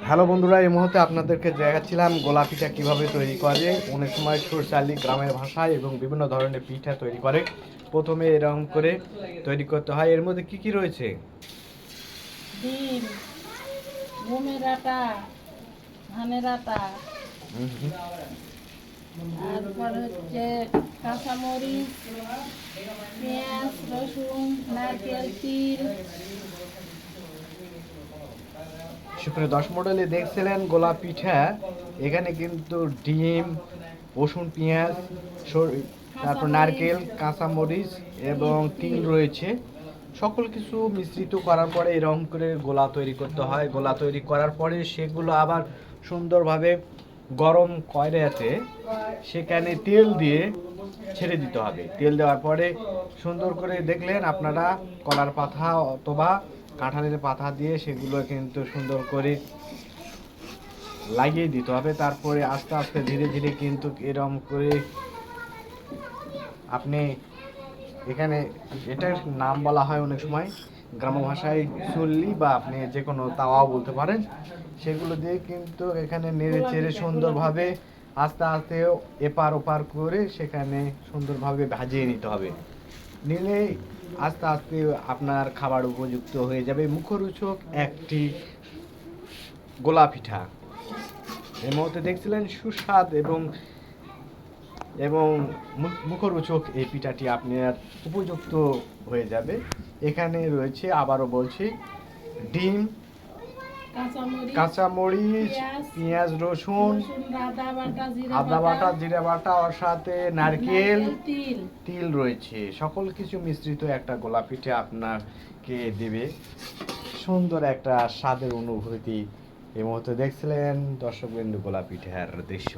Hello বন্ধুরা, এই মুহূর্তে আপনাদেরকে দেখাচ্ছিলাম গোলা পিঠা কীভাবে তৈরি করে। অনেক সময় সুরচালি গ্রামের ভাষায় এবং বিভিন্ন ধরনের পিঠা তৈরি করে। প্রথমে এরকম করে তৈরি করতে হয়। এর মধ্যে কি কি রয়েছে? ডিম, গমের আটা, ধানের আটা, হুম হুম। তারপর হচ্ছে কাঁচামরিচ, পেঁয়াজ, রসুন, নারকেল, তিল। সুপ্রিয় দর্শক মণ্ডলী, দেখছিলেন গোলা পিঠা। এখানে কিন্তু ডিম, রসুন, পেঁয়াজ, তারপর কাঁচামরিচ, নারকেল, কাঁচামরিচ এবং তিল রয়েছে। সকল কিছু মিশ্রিত করার পরে এরকম করে গোলা তৈরি করতে হয়। গোলা তৈরি করার পরে সেগুলো আবার সুন্দরভাবে গরম কয়রাতে সেখানে তেল দিয়ে ছেড়ে দিতে হবে। তেল দেওয়ার পরে সুন্দর করে দেখলেন আপনারা কলার পাতা অথবা কাঁঠালের পাতা দিয়ে সেগুলো কিন্তু সুন্দর করে লাগিয়ে দিতে হবে। তারপরে আস্তে আস্তে ধীরে ধীরে কিন্তু এরকম করে আপনি এখানে এটার নাম বলা হয় অনেক সময় গ্রাম্য ভাষায় চুল্লি, বা আপনি যে কোনো তাওয়াও বলতে পারেন। সেগুলো দিয়ে কিন্তু এখানে নেড়ে চেড়ে সুন্দরভাবে আস্তে আস্তে এপার ওপার করে সেখানে সুন্দরভাবে ভাজিয়ে নিতে হবে। নিলে আস্তে আস্তে আপনার খাবার উপযুক্ত হয়ে যাবে মুখরোচক একটি গোলা পিঠা। এর মধ্যে দেখছিলেন সুস্বাদ এবং এবং মুখরোচক এই পিঠাটি আপনার উপযুক্ত হয়ে যাবে। এখানে রয়েছে, আবারও বলছি, ডিম, কাঁচামরিচ, পেঁয়াজ, রসুন, আদা বাটা, জিরা বাটা, ওর সাথে নারকেল, তিল রয়েছে। সকল কিছু মিশ্রিত একটা গোলা পিঠা আপনাকে দেবে সুন্দর একটা স্বাদের অনুভূতি। এই মুহূর্তে দেখছিলেন দর্শকবৃন্দ গোলা পিঠার দৃশ্য।